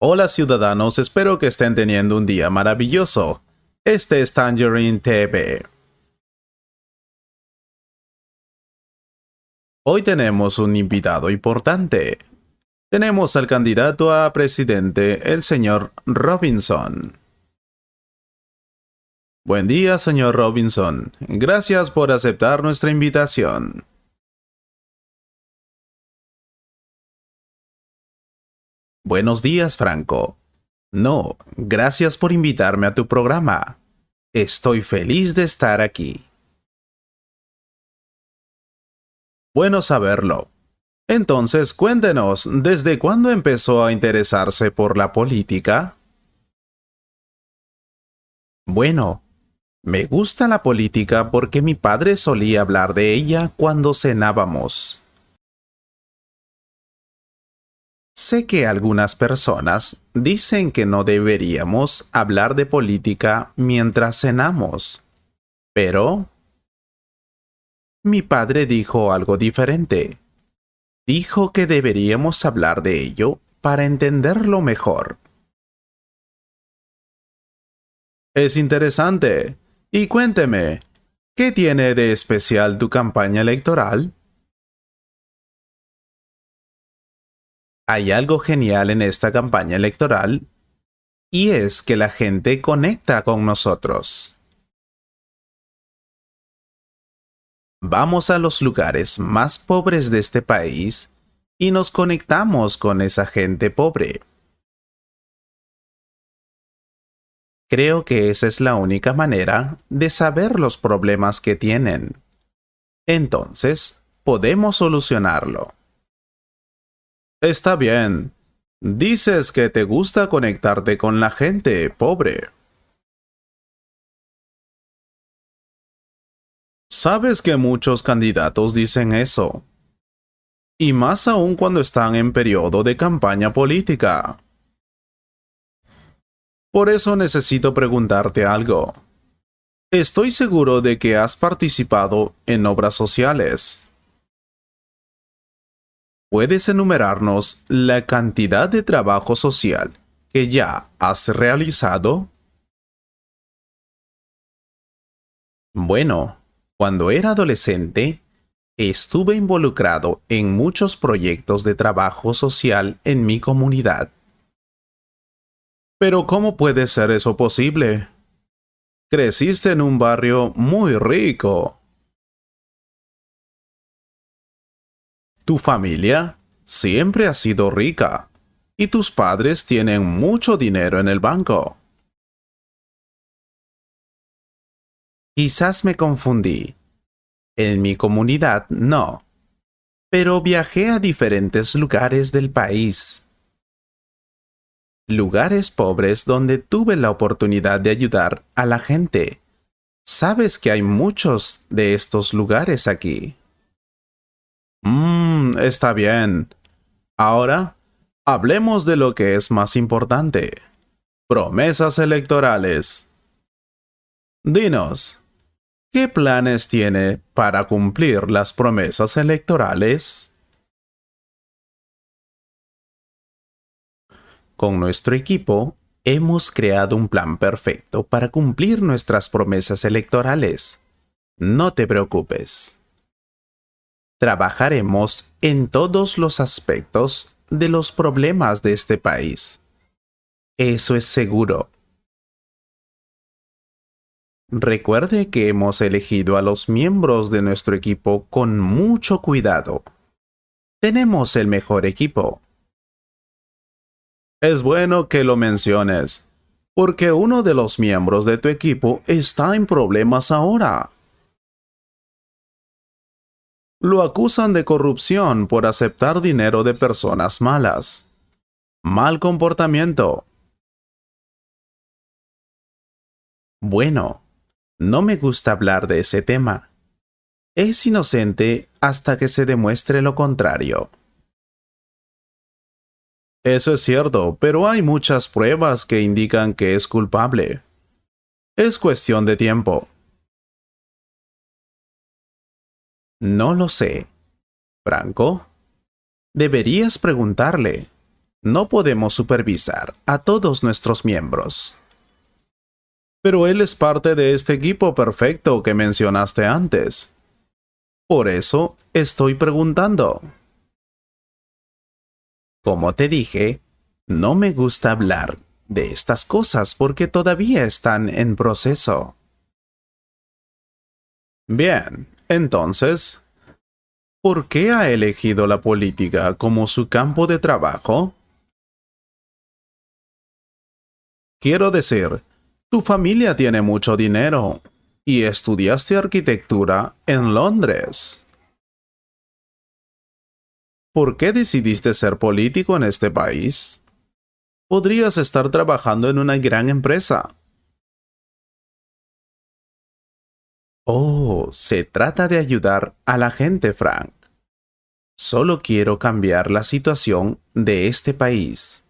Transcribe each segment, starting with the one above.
Hola ciudadanos, espero que estén teniendo un día maravilloso. Este es Tangerine TV. Hoy tenemos un invitado importante. Tenemos al candidato a presidente, el señor Robinson. Buen día, señor Robinson. Gracias por aceptar nuestra invitación. Buenos días, Franco. No, gracias por invitarme a tu programa. Estoy feliz de estar aquí. Bueno saberlo. Entonces, cuéntenos, ¿desde cuándo empezó a interesarse por la política? Bueno, me gusta la política porque mi padre solía hablar de ella cuando cenábamos. Sé que algunas personas dicen que no deberíamos hablar de política mientras cenamos, pero mi padre dijo algo diferente. Dijo que deberíamos hablar de ello para entenderlo mejor. Es interesante. Y cuénteme, ¿qué tiene de especial tu campaña electoral? Hay algo genial en esta campaña electoral, y es que la gente conecta con nosotros. Vamos a los lugares más pobres de este país y nos conectamos con esa gente pobre. Creo que esa es la única manera de saber los problemas que tienen. Entonces, podemos solucionarlo. Está bien. Dices que te gusta conectarte con la gente pobre. Sabes que muchos candidatos dicen eso. Y más aún cuando están en periodo de campaña política. Por eso necesito preguntarte algo. Estoy seguro de que has participado en obras sociales. ¿Puedes enumerarnos la cantidad de trabajo social que ya has realizado? Bueno, cuando era adolescente, estuve involucrado en muchos proyectos de trabajo social en mi comunidad. Pero ¿cómo puede ser eso posible? Creciste en un barrio muy rico. Tu familia siempre ha sido rica y tus padres tienen mucho dinero en el banco. Quizás me confundí. En mi comunidad no, pero viajé a diferentes lugares del país. Lugares pobres donde tuve la oportunidad de ayudar a la gente. Sabes que hay muchos de estos lugares aquí. Está bien. Ahora, hablemos de lo que es más importante. Promesas electorales. Dinos, ¿qué planes tiene para cumplir las promesas electorales? Con nuestro equipo, hemos creado un plan perfecto para cumplir nuestras promesas electorales. No te preocupes. Trabajaremos en todos los aspectos de los problemas de este país. Eso es seguro. Recuerde que hemos elegido a los miembros de nuestro equipo con mucho cuidado. Tenemos el mejor equipo. Es bueno que lo menciones, porque uno de los miembros de tu equipo está en problemas ahora. Lo acusan de corrupción por aceptar dinero de personas malas. Mal comportamiento. Bueno, no me gusta hablar de ese tema. Es inocente hasta que se demuestre lo contrario. Eso es cierto, pero hay muchas pruebas que indican que es culpable. Es cuestión de tiempo. No lo sé. Franco, deberías preguntarle. No podemos supervisar a todos nuestros miembros. Pero él es parte de este equipo perfecto que mencionaste antes. Por eso estoy preguntando. Como te dije, no me gusta hablar de estas cosas porque todavía están en proceso. Bien, entonces, ¿por qué ha elegido la política como su campo de trabajo? Quiero decir, tu familia tiene mucho dinero y estudiaste arquitectura en Londres. ¿Por qué decidiste ser político en este país? Podrías estar trabajando en una gran empresa. Oh, se trata de ayudar a la gente, Frank. Solo quiero cambiar la situación de este país.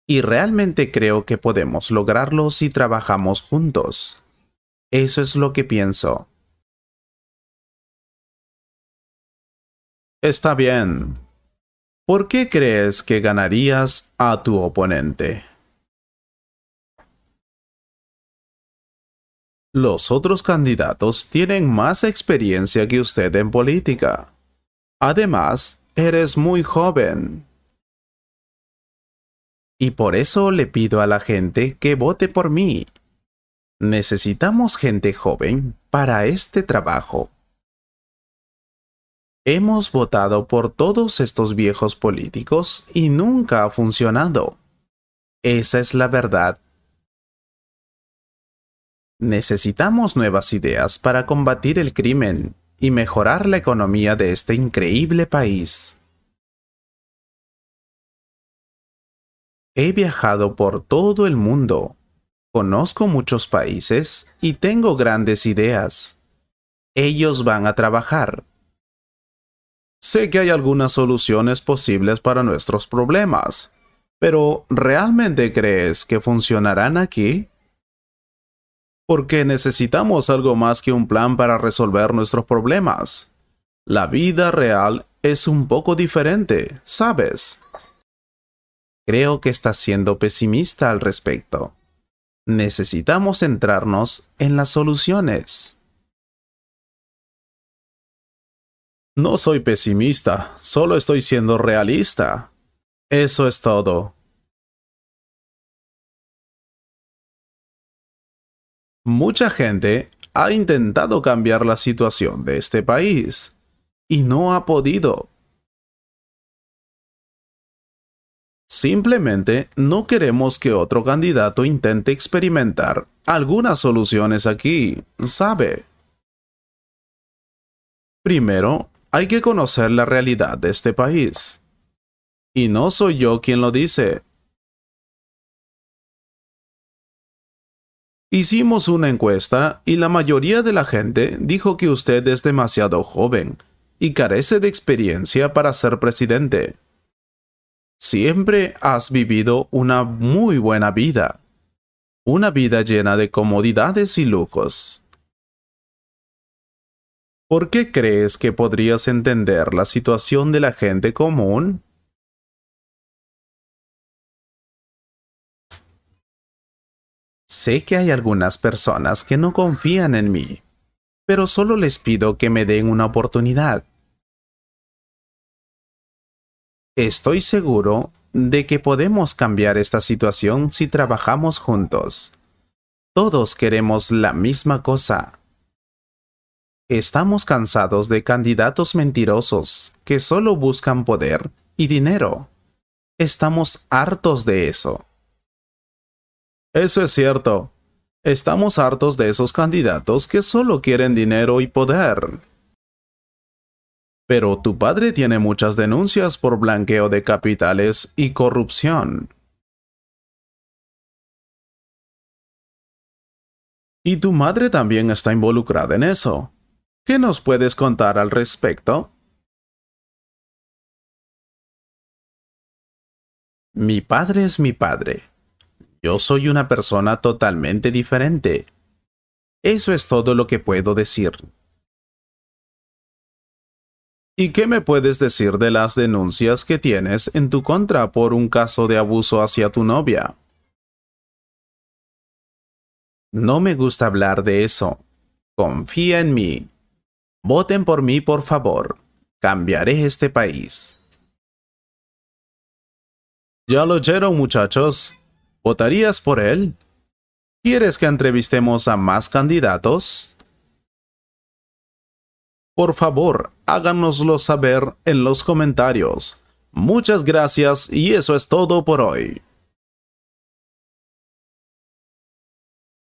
Y realmente creo que podemos lograrlo si trabajamos juntos. Eso es lo que pienso. Está bien. ¿Por qué crees que ganarías a tu oponente? Los otros candidatos tienen más experiencia que usted en política. Además, eres muy joven. Y por eso le pido a la gente que vote por mí. Necesitamos gente joven para este trabajo. Hemos votado por todos estos viejos políticos y nunca ha funcionado. Esa es la verdad. Necesitamos nuevas ideas para combatir el crimen y mejorar la economía de este increíble país. He viajado por todo el mundo. Conozco muchos países y tengo grandes ideas. Ellos van a trabajar. Sé que hay algunas soluciones posibles para nuestros problemas, pero ¿realmente crees que funcionarán aquí? Porque necesitamos algo más que un plan para resolver nuestros problemas. La vida real es un poco diferente, ¿sabes? Creo que estás siendo pesimista al respecto. Necesitamos centrarnos en las soluciones. No soy pesimista, solo estoy siendo realista. Eso es todo. Mucha gente ha intentado cambiar la situación de este país y no ha podido. Simplemente no queremos que otro candidato intente experimentar algunas soluciones aquí, ¿sabe? Primero, hay que conocer la realidad de este país. Y no soy yo quien lo dice. Hicimos una encuesta y la mayoría de la gente dijo que usted es demasiado joven y carece de experiencia para ser presidente. Siempre has vivido una muy buena vida, una vida llena de comodidades y lujos. ¿Por qué crees que podrías entender la situación de la gente común? Sé que hay algunas personas que no confían en mí, pero solo les pido que me den una oportunidad. Estoy seguro de que podemos cambiar esta situación si trabajamos juntos. Todos queremos la misma cosa. Estamos cansados de candidatos mentirosos que solo buscan poder y dinero. Estamos hartos de eso. Eso es cierto. Estamos hartos de esos candidatos que solo quieren dinero y poder. Pero tu padre tiene muchas denuncias por blanqueo de capitales y corrupción. Y tu madre también está involucrada en eso. ¿Qué nos puedes contar al respecto? Mi padre es mi padre. Yo soy una persona totalmente diferente. Eso es todo lo que puedo decir. ¿Y qué me puedes decir de las denuncias que tienes en tu contra por un caso de abuso hacia tu novia? No me gusta hablar de eso. Confía en mí. Voten por mí, por favor. Cambiaré este país. Ya lo oyeron, muchachos. ¿Votarías por él? ¿Quieres que entrevistemos a más candidatos? Por favor, háganoslo saber en los comentarios. Muchas gracias y eso es todo por hoy.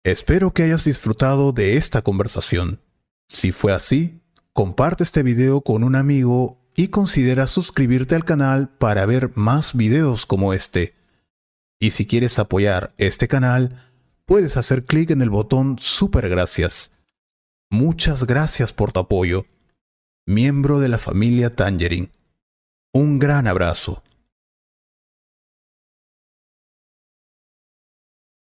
Espero que hayas disfrutado de esta conversación. Si fue así, comparte este video con un amigo y considera suscribirte al canal para ver más videos como este. Y si quieres apoyar este canal, puedes hacer clic en el botón Super Gracias. Muchas gracias por tu apoyo. Miembro de la familia Tangerine. Un gran abrazo.